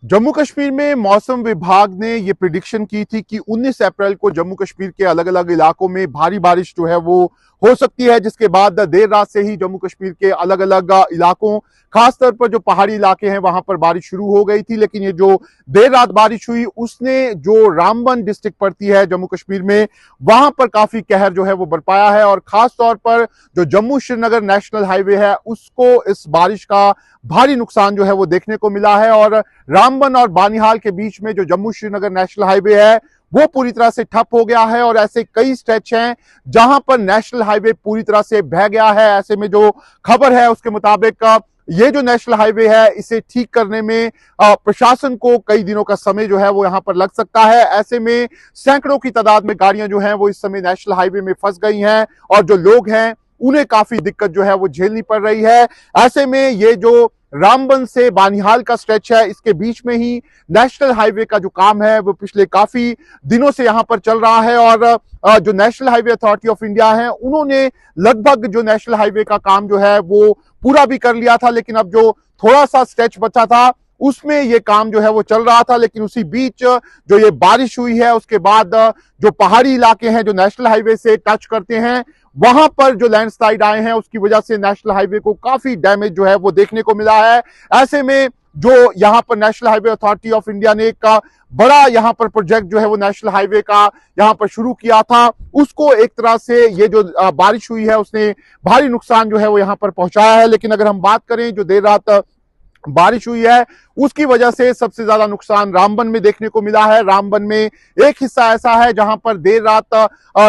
जम्मू कश्मीर में मौसम विभाग ने ये प्रिडिक्शन की थी कि 19 अप्रैल को जम्मू कश्मीर के अलग अलग इलाकों में भारी बारिश जो है वो हो सकती है, जिसके बाद देर रात से ही जम्मू कश्मीर के अलग अलग इलाकों, खासतौर पर जो पहाड़ी इलाके हैं वहां पर बारिश शुरू हो गई थी। लेकिन ये जो देर रात बारिश हुई उसने जो रामबन डिस्ट्रिक्ट पड़ती है जम्मू कश्मीर में, वहां पर काफी कहर जो है वो बरपाया है। और खासतौर पर जो जम्मू श्रीनगर नेशनल हाईवे है उसको इस बारिश का भारी नुकसान जो है वो देखने को मिला है। और रामबन और बानिहाल के बीच में जो जम्मू श्रीनगर नेशनल हाईवे है वो पूरी तरह से ठप हो गया है। और ऐसे कई स्ट्रेच हैं जहां पर नेशनल हाईवे पूरी तरह से बह गया है। ऐसे में जो खबर है उसके मुताबिक ये जो नेशनल हाईवे है इसे ठीक करने में प्रशासन को कई दिनों का समय जो है वो यहां पर लग सकता है। ऐसे में सैकड़ों की तादाद में गाड़ियां जो हैं वो इस समय नेशनल हाईवे में फंस गई हैं और जो लोग हैं उन्हें काफी दिक्कत जो है वो झेलनी पड़ रही है। ऐसे में ये जो रामबन से बानिहाल का स्ट्रेच है इसके बीच में ही नेशनल हाईवे का जो काम है वो पिछले काफी दिनों से यहां पर चल रहा है। और जो national highway authority of India है उन्होंने लगभग जो नेशनल हाईवे का काम जो है वो पूरा भी कर लिया था, लेकिन अब जो थोड़ा सा स्ट्रेच बचा था उसमें ये काम जो है वो चल रहा था। लेकिन उसी बीच जो ये बारिश हुई है उसके बाद जो पहाड़ी इलाके हैं जो नेशनल हाईवे से टच करते हैं वहां पर जो लैंडस्लाइड आए हैं उसकी वजह से नेशनल हाईवे को काफी डैमेज जो है वो देखने को मिला है। ऐसे में जो यहां पर national highway authority of India ने एक बड़ा यहां पर प्रोजेक्ट जो है वो नेशनल हाईवे का यहां पर शुरू किया था, उसको एक तरह से ये जो बारिश हुई है उसने भारी नुकसान जो है वो यहां पर पहुंचाया है। लेकिन अगर हम बात करें जो देर रात बारिश हुई है उसकी वजह से सबसे ज्यादा नुकसान रामबन में देखने को मिला है। रामबन में एक हिस्सा ऐसा है जहां पर देर रात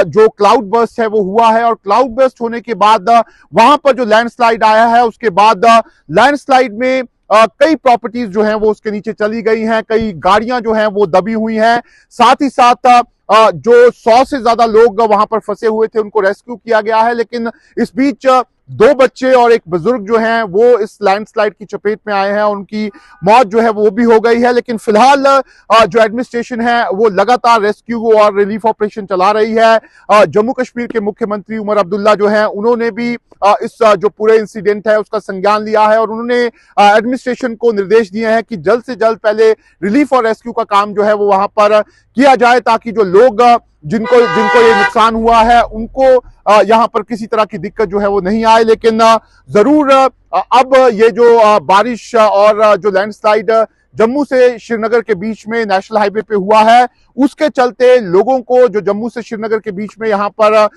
जो क्लाउड बर्स्ट है वो हुआ है और क्लाउड बर्स्ट होने के बाद वहां पर जो लैंडस्लाइड आया है उसके बाद लैंडस्लाइड में कई प्रॉपर्टीज जो हैं वो उसके नीचे चली गई हैं, कई गाड़ियां जो हैं वो दबी हुई हैं। साथ ही साथ जो 100 से ज्यादा लोग वहां पर फंसे हुए थे उनको रेस्क्यू किया गया है। लेकिन इस बीच 2 बच्चे और एक बुजुर्ग जो हैं वो इस लैंडस्लाइड की चपेट में आए हैं, उनकी मौत जो है वो भी हो गई है। लेकिन फिलहाल जो एडमिनिस्ट्रेशन है वो लगातार रेस्क्यू और रिलीफ ऑपरेशन चला रही है। जम्मू कश्मीर के मुख्यमंत्री उमर अब्दुल्ला जो हैं उन्होंने भी इस जो पूरे इंसिडेंट है उसका संज्ञान लिया है और उन्होंने एडमिनिस्ट्रेशन को निर्देश दिए हैं कि जल्द से जल्द पहले रिलीफ और रेस्क्यू का काम जो है वो वहां पर किया जाए, ताकि जो लोग जिनको जिनको ये नुकसान हुआ है उनको यहाँ पर किसी तरह की दिक्कत जो है वो नहीं आए। लेकिन जरूर अब ये जो बारिश और जो लैंडस्लाइड जम्मू से श्रीनगर के बीच में नेशनल हाईवे पे हुआ है उसके चलते लोगों को जो जम्मू से श्रीनगर के बीच में यहाँ पर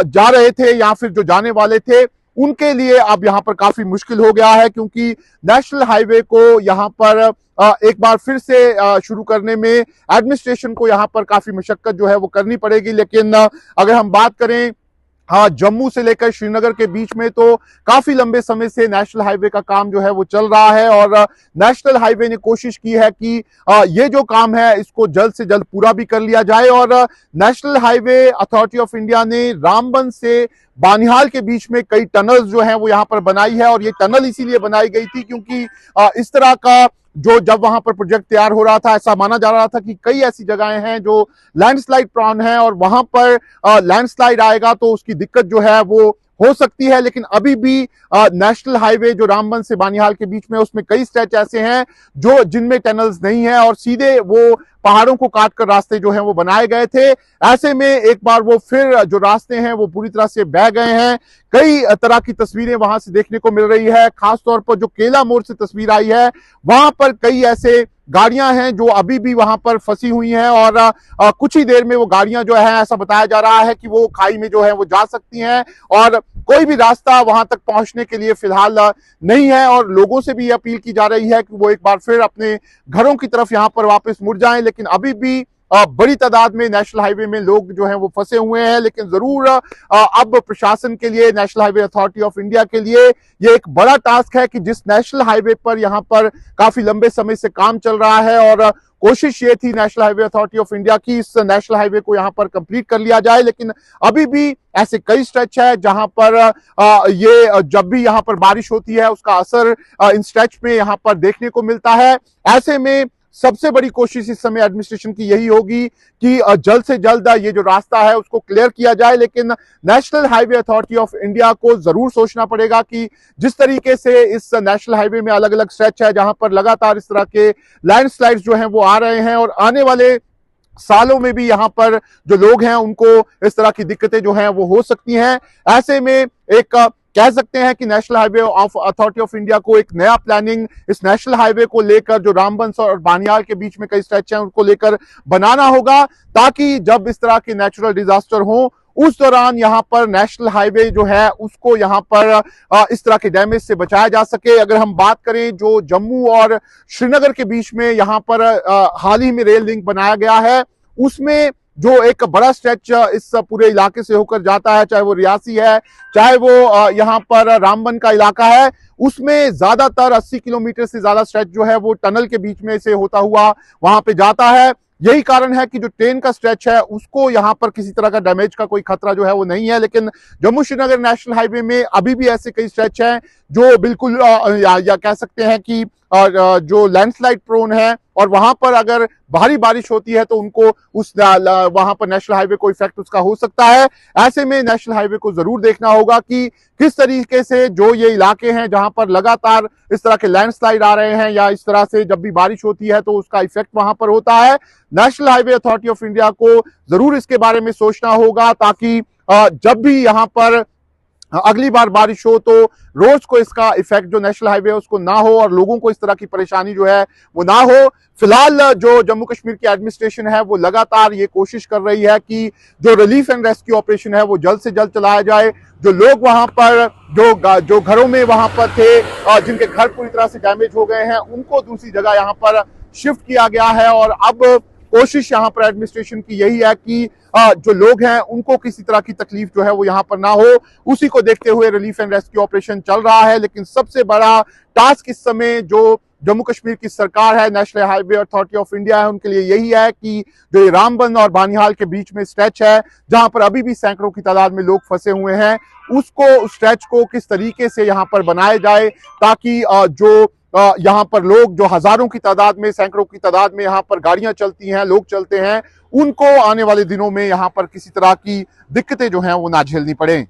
जा रहे थे या फिर जो जाने वाले थे उनके लिए अब यहाँ पर काफी मुश्किल हो गया है, क्योंकि नेशनल हाईवे को यहाँ पर एक बार फिर से शुरू करने में एडमिनिस्ट्रेशन को यहाँ पर काफी मशक्कत जो है वो करनी पड़ेगी। लेकिन अगर हम बात करें जम्मू से लेकर श्रीनगर के बीच में तो काफी लंबे समय से नेशनल हाईवे का काम जो है वो चल रहा है और नेशनल हाईवे ने कोशिश की है कि ये जो काम है इसको जल्द से जल्द पूरा भी कर लिया जाए। और national highway authority of India ने रामबन से बानिहाल के बीच में कई टनल्स जो हैं वो यहाँ पर बनाई है और ये टनल इसीलिए बनाई गई थी क्योंकि इस तरह का जो जब वहां पर प्रोजेक्ट तैयार हो रहा था ऐसा माना जा रहा था कि कई ऐसी जगहें हैं जो लैंडस्लाइड प्रॉन है और वहां पर लैंडस्लाइड आएगा तो उसकी दिक्कत जो है वो हो सकती है। लेकिन अभी भी नेशनल हाईवे जो रामबन से बानिहाल के बीच में उसमें कई स्ट्रेच ऐसे हैं जो जिनमें टनल्स नहीं है और सीधे वो पहाड़ों को काटकर रास्ते जो हैं वो बनाए गए थे। ऐसे में एक बार वो फिर जो रास्ते हैं वो पूरी तरह से बह गए हैं। कई तरह की तस्वीरें वहां से देखने को मिल रही है, खासतौर पर जो केला मोड़ से तस्वीर आई है वहां पर कई ऐसे गाड़ियां हैं जो अभी भी वहां पर फंसी हुई हैं और कुछ ही देर में वो गाड़ियां जो है ऐसा बताया जा रहा है कि वो खाई में जो है वो जा सकती हैं और कोई भी रास्ता वहां तक पहुंचने के लिए फिलहाल नहीं है। और लोगों से भी अपील की जा रही है कि वो एक बार फिर अपने घरों की तरफ यहां पर वापस मुड़ जाएं। लेकिन अभी भी बड़ी तादाद में नेशनल हाईवे में लोग जो हैं वो फंसे हुए हैं। लेकिन जरूर अब प्रशासन के लिए, national highway authority of India के लिए ये एक बड़ा टास्क है कि जिस नेशनल हाईवे पर यहाँ पर काफी लंबे समय से काम चल रहा है और कोशिश ये थी national highway authority of India की इस नेशनल हाईवे को यहाँ पर कंप्लीट कर लिया जाए, लेकिन अभी भी ऐसे कई स्ट्रेच है जहां पर ये जब भी यहाँ पर बारिश होती है उसका असर इन स्ट्रेच में यहाँ पर देखने को मिलता है। ऐसे में सबसे बड़ी कोशिश इस समय एडमिनिस्ट्रेशन की यही होगी कि जल्द से जल्द ये जो रास्ता है उसको क्लियर किया जाए। लेकिन national highway authority of India को जरूर सोचना पड़ेगा कि जिस तरीके से इस नेशनल हाईवे में अलग अलग स्ट्रेच है जहां पर लगातार इस तरह के लैंडस्लाइड्स जो हैं वो आ रहे हैं और आने वाले सालों में भी यहां पर जो लोग हैं उनको इस तरह की दिक्कतें जो हैं वो हो सकती हैं। ऐसे में एक कह सकते हैं कि national highway of authority of India को एक नया प्लानिंग इस नेशनल हाईवे को लेकर जो रामबंस और बानियाल के बीच में कई स्ट्रेच हैं उनको लेकर बनाना होगा, ताकि जब इस तरह के नेचुरल डिजास्टर हो उस दौरान यहां पर नेशनल हाईवे जो है उसको यहां पर इस तरह के डैमेज से बचाया जा सके। अगर हम बात करें जो जम्मू और श्रीनगर के बीच में यहां पर हाल ही में रेल लिंक बनाया गया है, उसमें जो एक बड़ा स्ट्रेच इस पूरे इलाके से होकर जाता है, चाहे वो रियासी है, चाहे वो यहां पर रामबन का इलाका है, उसमें ज्यादातर 80 किलोमीटर से ज्यादा स्ट्रेच जो है वो टनल के बीच में से होता हुआ वहां पे जाता है। यही कारण है कि जो ट्रेन का स्ट्रेच है उसको यहां पर किसी तरह का डैमेज का कोई खतरा जो है वो नहीं है। लेकिन जम्मू श्रीनगर नेशनल हाईवे में अभी भी ऐसे कई स्ट्रेच हैं जो बिल्कुल या कह सकते हैं कि जो लैंडस्लाइड प्रोन है और वहां पर अगर भारी बारिश होती है तो उनको उस वहां पर नेशनल हाईवे को इफेक्ट उसका हो सकता है। ऐसे में नेशनल हाईवे को जरूर देखना होगा कि किस तरीके से जो ये इलाके हैं जहां पर लगातार इस तरह के लैंडस्लाइड आ रहे हैं या इस तरह से जब भी बारिश होती है तो उसका इफेक्ट वहां पर होता है। National highway authority of India को जरूर इसके बारे में सोचना होगा, ताकि जब भी यहां पर अगली बार बारिश हो तो रोज को इसका इफेक्ट जो नेशनल हाईवे है उसको ना हो और लोगों को इस तरह की परेशानी जो है वो ना हो। फिलहाल जो जम्मू कश्मीर की एडमिनिस्ट्रेशन है वो लगातार ये कोशिश कर रही है कि जो रिलीफ एंड रेस्क्यू ऑपरेशन है वो जल्द से जल्द चलाया जाए। जो लोग वहां पर जो घरों में वहां पर थे जिनके घर पूरी तरह से डैमेज हो गए हैं उनको दूसरी जगह यहां पर शिफ्ट किया गया है और अब कोशिश यहां पर एडमिनिस्ट्रेशन की यही है कि जो लोग हैं उनको किसी तरह की तकलीफ जो है वो यहां पर ना हो। उसी को देखते हुए रिलीफ एंड रेस्क्यू ऑपरेशन चल रहा है। लेकिन सबसे बड़ा टास्क इस समय जो जम्मू कश्मीर की सरकार है, national highway authority of India है, उनके लिए यही है कि जो ये रामबन और बानिहाल के बीच में स्ट्रेच है जहां पर अभी भी सैकड़ों की तादाद में लोग फंसे हुए हैं, उसको स्ट्रेच को किस तरीके से यहां पर बनाया जाए ताकि जो यहाँ पर लोग जो हजारों की तादाद में, सैकड़ों की तादाद में यहाँ पर गाड़ियां चलती हैं, लोग चलते हैं, उनको आने वाले दिनों में यहाँ पर किसी तरह की दिक्कतें जो हैं वो ना झेलनी पड़े।